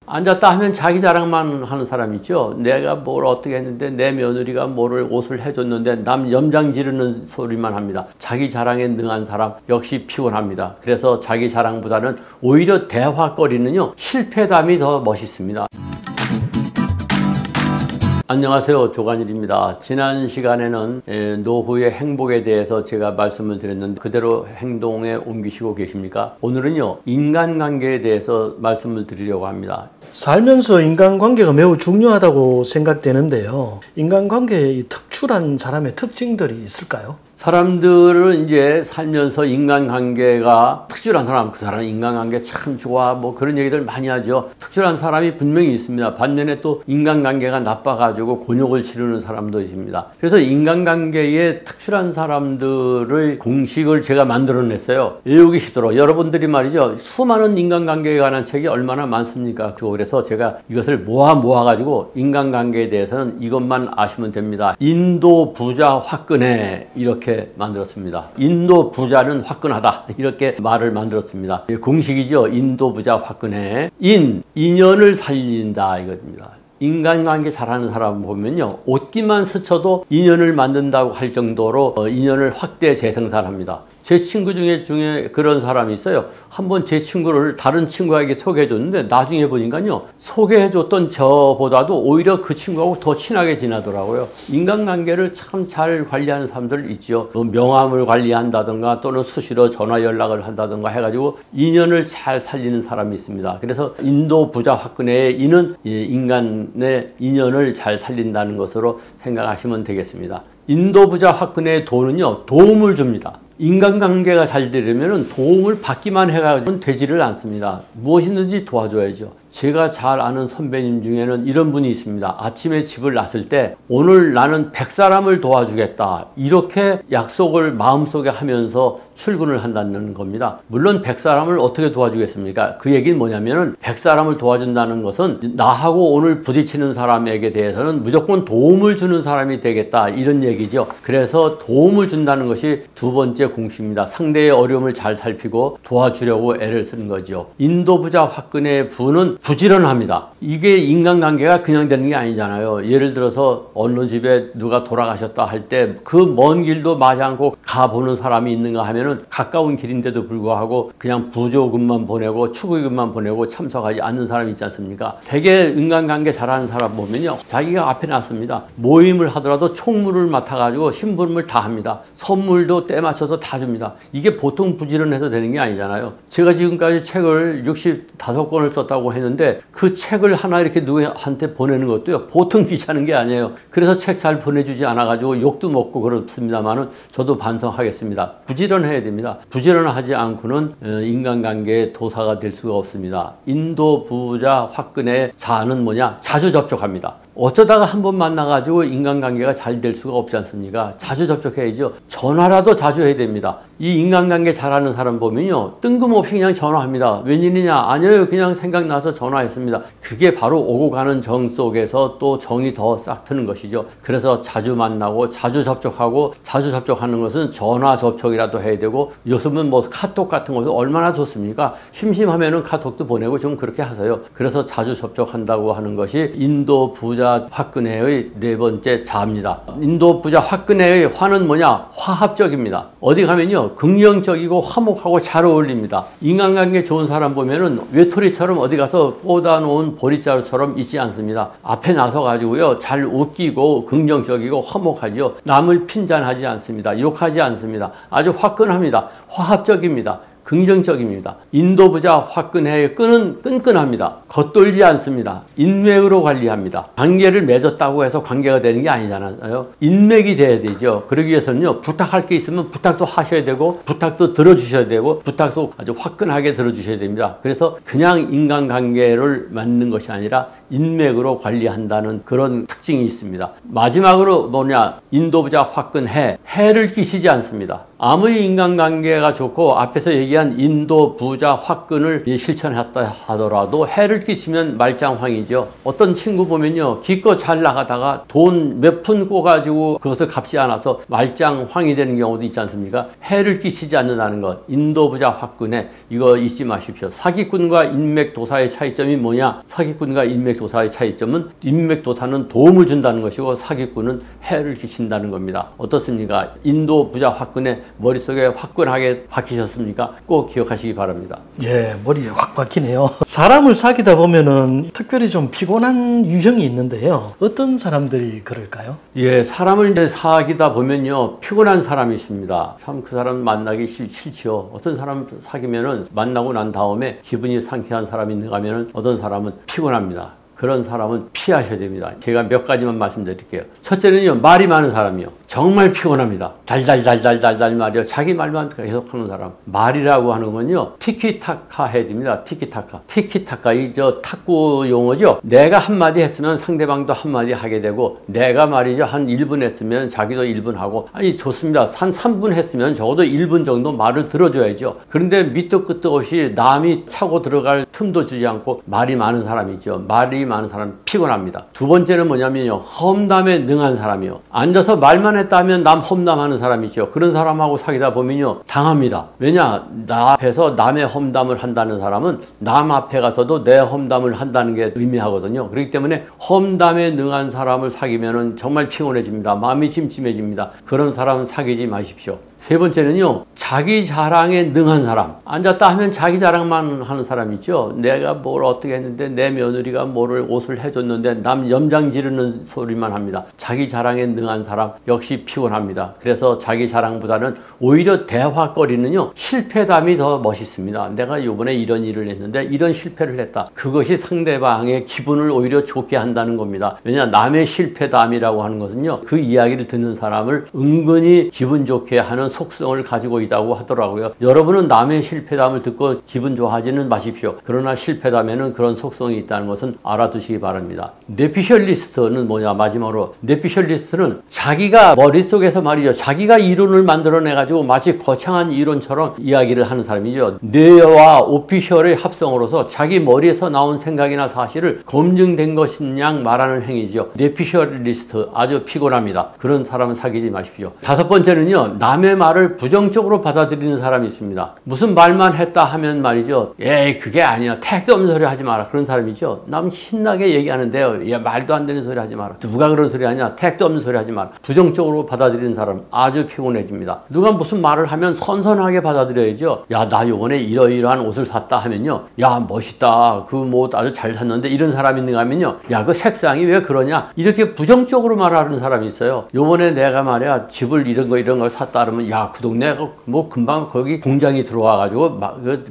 앉았다 하면 자기 자랑만 하는 사람 있죠. 내가 뭘 어떻게 했는데 내 며느리가 뭐를 옷을 해줬는데 남 염장 지르는 소리만 합니다. 자기 자랑에 능한 사람 역시 피곤합니다. 그래서 자기 자랑보다는 오히려 대화거리는요, 실패담이 더 멋있습니다. 안녕하세요, 조관일입니다. 지난 시간에는 노후의 행복에 대해서 제가 말씀을 드렸는데 그대로 행동에 옮기시고 계십니까? 오늘은요, 인간관계에 대해서 말씀을 드리려고 합니다. 살면서 인간관계가 매우 중요하다고 생각되는데요. 인간관계에 특출한 사람의 특징들이 있을까요? 사람들은 이제 살면서 인간관계가 특출한 사람, 그 사람 인간관계 참 좋아, 뭐 그런 얘기들 많이 하죠. 특출한 사람이 분명히 있습니다. 반면에 또 인간관계가 나빠가지고 곤욕을 치르는 사람도 있습니다. 그래서 인간관계에 특출한 사람들의 공식을 제가 만들어냈어요. 외우기 쉽도록. 여러분들이 말이죠, 수많은 인간관계에 관한 책이 얼마나 많습니까? 그래서 제가 이것을 모아가지고 인간관계에 대해서는 이것만 아시면 됩니다. 인도 부자 화끈해, 이렇게 만들었습니다. 인도 부자는 화끈하다, 이렇게 말을 만들었습니다. 공식이죠. 인도 부자 화끈해. 인연을 살린다, 이겁니다. 인간관계 잘하는 사람 보면요, 옷깃만 스쳐도 인연을 만든다고 할 정도로 인연을 확대 재생산합니다. 제 친구 중에 그런 사람이 있어요. 한번 제 친구를 다른 친구에게 소개해 줬는데 나중에 보니까요, 소개해 줬던 저보다도 오히려 그 친구하고 더 친하게 지나더라고요. 인간관계를 참 잘 관리하는 사람들 있죠. 명함을 관리한다든가 또는 수시로 전화 연락을 한다든가 해가지고 인연을 잘 살리는 사람이 있습니다. 그래서 인도 부자 화끈해의 인은 인간의 인연을 잘 살린다는 것으로 생각하시면 되겠습니다. 인도 부자 화끈해의 도는요, 도움을 줍니다. 인간관계가 잘 되려면 도움을 받기만 해가지고는 되지를 않습니다. 무엇이든지 도와줘야죠. 제가 잘 아는 선배님 중에는 이런 분이 있습니다. 아침에 집을 났을 때 오늘 나는 100사람을 도와주겠다, 이렇게 약속을 마음속에 하면서 출근을 한다는 겁니다. 물론 100사람을 어떻게 도와주겠습니까? 그 얘기는 뭐냐면은 100사람을 도와준다는 것은 나하고 오늘 부딪히는 사람에게 대해서는 무조건 도움을 주는 사람이 되겠다, 이런 얘기죠. 그래서 도움을 준다는 것이 두 번째 공식입니다. 상대의 어려움을 잘 살피고 도와주려고 애를 쓰는 거죠. 인도 부자 화끈해 부는 부지런합니다. 이게 인간관계가 그냥 되는 게 아니잖아요. 예를 들어서 어느 집에 누가 돌아가셨다 할 때 그 먼 길도 마지 않고 가보는 사람이 있는가 하면은 가까운 길인데도 불구하고 그냥 부조금만 보내고 축의금만 보내고 참석하지 않는 사람이 있지 않습니까? 되게 인간관계 잘하는 사람 보면요, 자기가 앞에 놨습니다. 모임을 하더라도 총무를 맡아가지고 심부름을 다 합니다. 선물도 때 맞춰서 다 줍니다. 이게 보통 부지런해서 되는 게 아니잖아요. 제가 지금까지 책을 65권을 썼다고 했는데 그 책을 하나 이렇게 누구한테 보내는 것도요, 보통 귀찮은 게 아니에요. 그래서 책 잘 보내주지 않아가지고 욕도 먹고 그렇습니다만은 저도 반성하겠습니다. 부지런해야 됩니다. 부지런하지 않고는 인간관계의 도사가 될 수가 없습니다. 인도 부자 화끈해 자는 뭐냐? 자주 접촉합니다. 어쩌다가 한번 만나가지고 인간관계가 잘 될 수가 없지 않습니까? 자주 접촉해야죠. 전화라도 자주 해야 됩니다. 이 인간관계 잘하는 사람 보면요, 뜬금없이 그냥 전화합니다. 웬일이냐? 아니에요, 그냥 생각나서 전화했습니다. 그게 바로 오고 가는 정 속에서 또 정이 더 싹 트는 것이죠. 그래서 자주 만나고 자주 접촉하고, 자주 접촉하는 것은 전화 접촉이라도 해야 되고, 요즘은 뭐 카톡 같은 것도 얼마나 좋습니까? 심심하면은 카톡도 보내고 좀 그렇게 하세요. 그래서 자주 접촉한다고 하는 것이 인도 부자 화끈해의 네 번째 자입니다. 인도 부자 화끈해의 화는 뭐냐? 화합적입니다. 어디 가면요, 긍정적이고 화목하고 잘 어울립니다. 인간관계 좋은 사람 보면은 외톨이처럼 어디 가서 꽂아놓은 보릿자루처럼 있지 않습니다. 앞에 나서 가지고요, 잘 웃기고 긍정적이고 화목하죠. 남을 핀잔하지 않습니다. 욕하지 않습니다. 아주 화끈합니다. 화합적입니다. 긍정적입니다. 인도 부자 화끈해의 끈은 끈끈합니다. 겉돌지 않습니다. 인맥으로 관리합니다. 관계를 맺었다고 해서 관계가 되는 게 아니잖아요. 인맥이 돼야 되죠. 그러기 위해서는요, 부탁할 게 있으면 부탁도 하셔야 되고, 부탁도 들어주셔야 되고, 부탁도 아주 화끈하게 들어주셔야 됩니다. 그래서 그냥 인간관계를 맺는 것이 아니라 인맥으로 관리한다는 그런 특징이 있습니다. 마지막으로 뭐냐, 인도부자 화끈해, 해를 끼치지 않습니다. 아무리 인간관계가 좋고 앞에서 얘기한 인도 부자 화끈을 실천했다 하더라도 해를 끼치면 말짱황이죠. 어떤 친구 보면요, 기껏 잘 나가다가 돈 몇 푼 꿔가지고 그것을 갚지 않아서 말짱황이 되는 경우도 있지 않습니까? 해를 끼치지 않는다는 것, 인도 부자 화끈해, 이거 잊지 마십시오. 사기꾼과 인맥도사의 차이점이 뭐냐? 사기꾼과 인맥도사의 차이점은 인맥도사는 도움을 준다는 것이고 사기꾼은 해를 끼친다는 겁니다. 어떻습니까? 인도 부자 화끈해 머릿속에 화끈하게 박히셨습니까? 꼭 기억하시기 바랍니다. 예, 머리에 확 박히네요. 사람을 사귀다 보면은 특별히 좀 피곤한 유형이 있는데요. 어떤 사람들이 그럴까요? 예, 사람을 이제 사귀다 보면요, 피곤한 사람이 있습니다. 참 그 사람 만나기 싫지요. 어떤 사람 사귀면은 만나고 난 다음에 기분이 상쾌한 사람이 있는가 하면은 어떤 사람은 피곤합니다. 그런 사람은 피하셔야 됩니다. 제가 몇 가지만 말씀드릴게요. 첫째는요, 말이 많은 사람이요. 정말 피곤합니다. 달달달달달달 말이요. 자기 말만 계속 하는 사람. 말이라고 하는 건요, 티키타카 해야 됩니다. 티키타카. 티키타카, 저 탁구 용어죠. 내가 한마디 했으면 상대방도 한마디 하게 되고, 내가 말이죠, 한 1분 했으면 자기도 1분 하고, 아니, 좋습니다. 한 3분 했으면 적어도 1분 정도 말을 들어줘야죠. 그런데 밑도 끝도 없이 남이 차고 들어갈 틈도 주지 않고 말이 많은 사람이죠. 말이 많은 사람 피곤합니다. 두 번째는 뭐냐면요, 험담에 능한 사람이요. 앉아서 말만 했다 하면 남 험담하는 사람이죠. 그런 사람하고 사귀다 보면요, 당합니다. 왜냐, 나 앞에서 남의 험담을 한다는 사람은 남 앞에 가서도 내 험담을 한다는 게 의미하거든요. 그렇기 때문에 험담에 능한 사람을 사귀면은 정말 피곤해집니다. 마음이 찜찜해집니다. 그런 사람 사귀지 마십시오. 세 번째는요, 자기 자랑에 능한 사람. 앉았다 하면 자기 자랑만 하는 사람 있죠. 내가 뭘 어떻게 했는데, 내 며느리가 뭐를 옷을 해줬는데 남 염장 지르는 소리만 합니다. 자기 자랑에 능한 사람 역시 피곤합니다. 그래서 자기 자랑보다는 오히려 대화거리는요, 실패담이 더 멋있습니다. 내가 이번에 이런 일을 했는데 이런 실패를 했다. 그것이 상대방의 기분을 오히려 좋게 한다는 겁니다. 왜냐, 남의 실패담이라고 하는 것은요, 그 이야기를 듣는 사람을 은근히 기분 좋게 하는 속성을 가지고 있다고 하더라고요. 여러분은 남의 실패담을 듣고 기분 좋아하지는 마십시오. 그러나 실패담에는 그런 속성이 있다는 것은 알아두시기 바랍니다. 뇌피셜리스트는 뭐냐, 마지막으로. 뇌피셜리스트는 자기가 머릿속에서 말이죠, 자기가 이론을 만들어내가지고 마치 거창한 이론처럼 이야기를 하는 사람이죠. 뇌와 오피셜의 합성으로서 자기 머리에서 나온 생각이나 사실을 검증된 것인 양 말하는 행위죠. 뇌피셜리스트, 아주 피곤합니다. 그런 사람은 사귀지 마십시오. 다섯 번째는요, 남의 말을 부정적으로 받아들이는 사람이 있습니다. 무슨 말만 했다 하면 말이죠, 에이, 그게 아니야, 택도 없는 소리 하지 마라. 그런 사람이죠. 남 신나게 얘기하는데요, 야, 말도 안 되는 소리 하지 마라. 누가 그런 소리 하냐, 택도 없는 소리 하지 마라. 부정적으로 받아들이는 사람 아주 피곤해집니다. 누가 무슨 말을 하면 선선하게 받아들여야죠. 야, 나 요번에 이러이러한 옷을 샀다 하면요, 야, 멋있다, 그 뭐 아주 잘 샀는데, 이런 사람이 있는가 하면요, 야, 그 색상이 왜 그러냐, 이렇게 부정적으로 말하는 사람이 있어요. 요번에 내가 말이야, 집을 이런 걸 샀다 그러면, 야, 그 동네 뭐 금방 거기 공장이 들어와가지고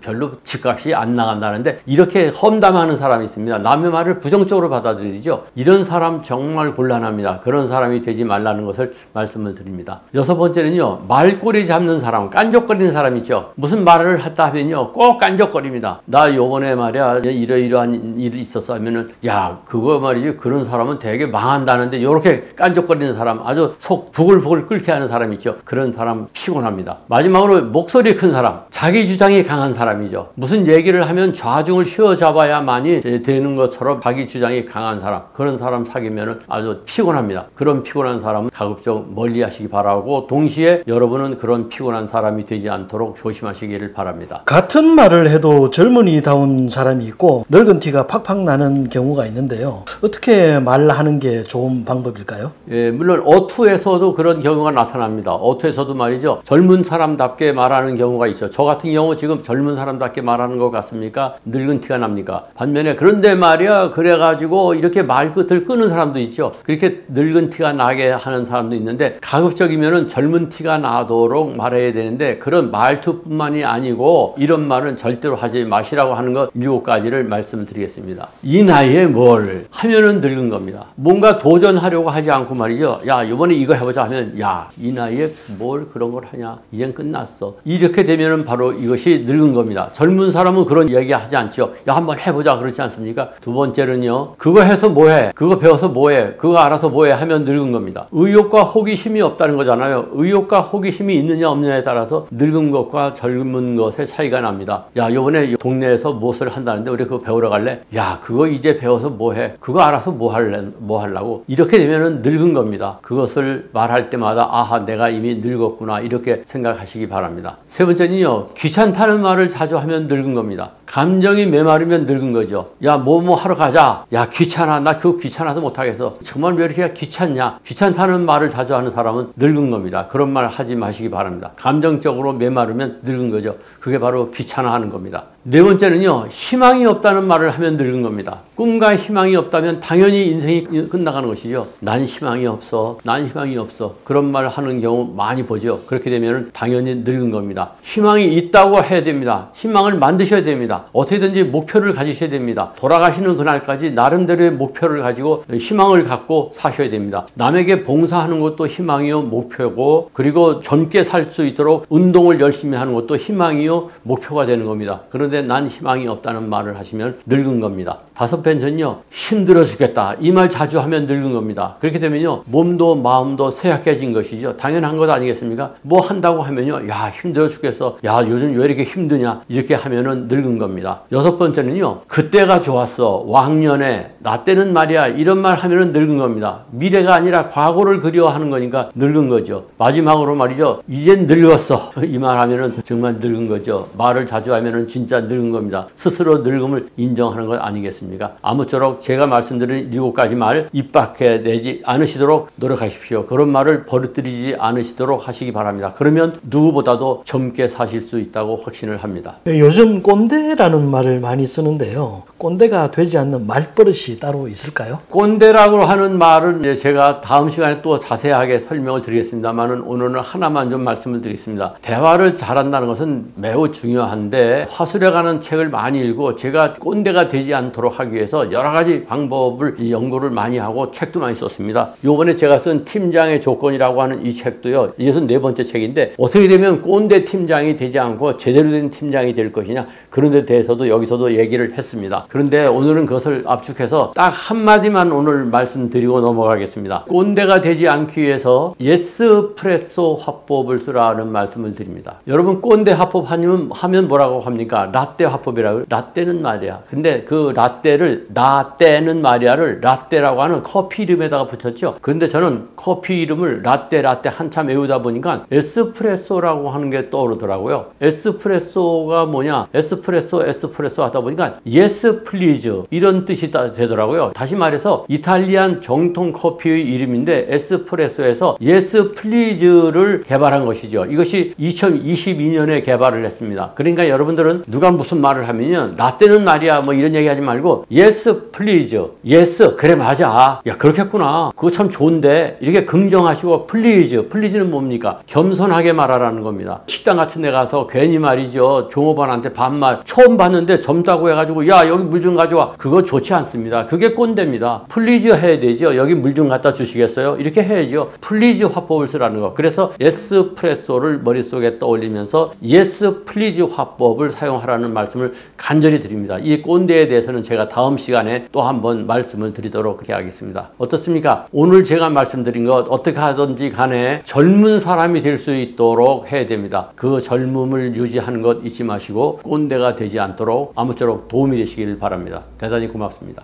별로 집값이 안 나간다는데, 이렇게 험담하는 사람이 있습니다. 남의 말을 부정적으로 받아들이죠. 이런 사람 정말 곤란합니다. 그런 사람이 되지 말라는 것을 말씀을 드립니다. 여섯 번째는요, 말꼬리 잡는 사람, 깐족거리는 사람 있죠. 무슨 말을 했다 하면요, 꼭 깐족거립니다. 나 요번에 말이야, 이러이러한 일이 있었어 하면은, 야, 그거 말이지, 그런 사람은 되게 망한다는데, 이렇게 깐족거리는 사람, 아주 속 부글부글 끓게 하는 사람 있죠. 그런 사람 피곤합니다. 마지막으로 목소리 큰 사람, 자기 주장이 강한 사람이죠. 무슨 얘기를 하면 좌중을 휘어잡아야만이 되는 것처럼 자기 주장이 강한 사람, 그런 사람 사귀면 아주 피곤합니다. 그런 피곤한 사람은 가급적 멀리 하시기 바라고, 동시에 여러분은 그런 피곤한 사람이 되지 않도록 조심하시기를 바랍니다. 같은 말을 해도 젊은이다운 사람이 있고 늙은 티가 팍팍 나는 경우가 있는데요. 어떻게 말하는 게 좋은 방법일까요? 예, 물론 어투에서도 그런 경우가 나타납니다. 어투에서도 말이죠, 젊은 사람답게 말하는 경우가 있죠. 저 같은 경우 지금 젊은 사람답게 말하는 것 같습니까? 늙은 티가 납니까? 반면에 그런데 말이야, 그래가지고 이렇게 말끝을 끄는 사람도 있죠. 그렇게 늙은 티가 나게 하는 사람도 있는데, 가급적이면은 젊은 티가 나도록 말해야 되는데, 그런 말투뿐만이 아니고 이런 말은 절대로 하지 마시라고 하는 것 7가지를 말씀드리겠습니다. 이 나이에 뭘 하면은 늙은 겁니다. 뭔가 도전하려고 하지 않고 말이죠, 야, 이번에 이거 해보자 하면, 야, 이 나이에 뭘 그런 그런 걸 하냐? 이젠 끝났어. 이렇게 되면은 바로 이것이 늙은 겁니다. 젊은 사람은 그런 이야기 하지 않죠. 야, 한번 해보자. 그렇지 않습니까? 두 번째는요. 그거 해서 뭐해? 그거 배워서 뭐해? 그거 알아서 뭐해? 하면 늙은 겁니다. 의욕과 호기심이 없다는 거잖아요. 의욕과 호기심이 있느냐 없느냐에 따라서 늙은 것과 젊은 것의 차이가 납니다. 야, 요번에 동네에서 무엇을 한다는데 우리 그거 배우러 갈래? 야, 그거 이제 배워서 뭐해? 그거 알아서 뭐 하려고? 이렇게 되면은 늙은 겁니다. 그것을 말할 때마다 아하, 내가 이미 늙었구나 이렇게 생각하시기 바랍니다. 세 번째는요. 귀찮다는 말을 자주 하면 늙은 겁니다. 감정이 메마르면 늙은 거죠. 야, 뭐 하러 가자. 야, 귀찮아. 나 그거 귀찮아서 못하겠어. 정말 왜 이렇게 귀찮냐? 귀찮다는 말을 자주 하는 사람은 늙은 겁니다. 그런 말 하지 마시기 바랍니다. 감정적으로 메마르면 늙은 거죠. 그게 바로 귀찮아하는 겁니다. 네 번째는요. 희망이 없다는 말을 하면 늙은 겁니다. 꿈과 희망이 없다면 당연히 인생이 끝나가는 것이죠. 난 희망이 없어. 난 희망이 없어. 그런 말을 하는 경우 많이 보죠. 그렇게 되면 당연히 늙은 겁니다. 희망이 있다고 해야 됩니다. 희망을 만드셔야 됩니다. 어떻게든지 목표를 가지셔야 됩니다. 돌아가시는 그날까지 나름대로의 목표를 가지고 희망을 갖고 사셔야 됩니다. 남에게 봉사하는 것도 희망이요 목표고, 그리고 젊게 살 수 있도록 운동을 열심히 하는 것도 희망이요 목표가 되는 겁니다. 그런데 난 희망이 없다는 말을 하시면 늙은 겁니다. 다섯 번째는요. 힘들어 죽겠다. 이 말 자주 하면 늙은 겁니다. 그렇게 되면요. 몸도 마음도 쇠약해진 것이죠. 당연한 것 아니겠습니까? 뭐 한다고 하면요. 야, 힘들어 죽겠어. 야, 요즘 왜 이렇게 힘드냐? 이렇게 하면은 늙은 겁니다. 여섯 번째는요. 그때가 좋았어. 왕년에. 나 때는 말이야. 이런 말 하면은 늙은 겁니다. 미래가 아니라 과거를 그리워하는 거니까 늙은 거죠. 마지막으로 말이죠. 이젠 늙었어. 이 말 하면은 정말 늙은 거죠. 말을 자주 하면은 진짜 늙은 겁니다. 스스로 늙음을 인정하는 것 아니겠습니까? 아무쪼록 제가 말씀드린 7가지 말 입 밖에 내지 않으시도록 노력하십시오. 그런 말을 버릇들이지 않으시도록 하시기 바랍니다. 그러면 누구보다도 젊게 사실 수 있다고 확신을 합니다. 네, 요즘 꼰대라는 말을 많이 쓰는데요. 꼰대가 되지 않는 말버릇이 따로 있을까요? 꼰대라고 하는 말은 제가 다음 시간에 또 자세하게 설명을 드리겠습니다만은 오늘은 하나만 좀 말씀을 드리겠습니다. 대화를 잘한다는 것은 매우 중요한데 화술해가는 책을 많이 읽고 제가 꼰대가 되지 않도록 하기 위해서 여러 가지 방법을 연구를 많이 하고 책도 많이 썼습니다. 요번에 제가 쓴 팀장의 조건이라고 하는 이 책도요. 이것은 4번째 책인데 어떻게 되면 꼰대 팀장이 되지 않고 제대로 된 팀장이 될 것이냐 그런 데 대해서도 여기서도 얘기를 했습니다. 그런데 오늘은 그것을 압축해서 딱 한마디만 오늘 말씀드리고 넘어가겠습니다. 꼰대가 되지 않기 위해서 예스프레소 화법을 쓰라는 말씀을 드립니다. 여러분 꼰대 화법 하면 뭐라고 합니까? 라떼 화법이라고. 라떼는 말이야. 근데 그 라떼를 라떼는 말이야를 라떼라고 하는 커피 이름에다가 붙였죠. 근데 저는 커피 이름을 라떼 한참 외우다 보니까 에스프레소라고 하는 게 떠오르더라고요. 에스프레소가 뭐냐? 에스프레소 하다 보니까 yes please 이런 뜻이 되더라고요. 다시 말해서 이탈리안 정통 커피의 이름인데 에스프레소에서 yes please를 개발한 것이죠. 이것이 2022년에 개발을 했습니다. 그러니까 여러분들은 누가 무슨 말을 하면요. 라떼는 말이야 뭐 이런 얘기 하지 말고 yes please yes 그래 맞아 야 그렇겠구나 그거 참 좋은데 이렇게 긍정하시고 please는 뭡니까? 겸손하게 말하라는 겁니다. 식당 같은 데 가서 괜히 말이죠. 종업원한테 반말 처음 봤는데 젊다고 해가지고 야 여기 물 좀 가져와 그거 좋지 않습니다. 그게 꼰대입니다. please 해야 되죠. 여기 물 좀 갖다 주시겠어요? 이렇게 해야죠. please 화법을 쓰라는 거. 그래서 에스프레소를 머릿속에 떠올리면서 yes please 화법을 사용하라는 말씀을 간절히 드립니다. 이 꼰대에 대해서는 제가 다음 시간에 또 한번 말씀을 드리도록 그렇게 하겠습니다. 어떻습니까? 오늘 제가 말씀드린 것 어떻게 하든지 간에 젊은 사람이 될 수 있도록 해야 됩니다. 그 젊음을 유지하는 것 잊지 마시고 꼰대가 되지 않도록 아무쪼록 도움이 되시기를 바랍니다. 대단히 고맙습니다.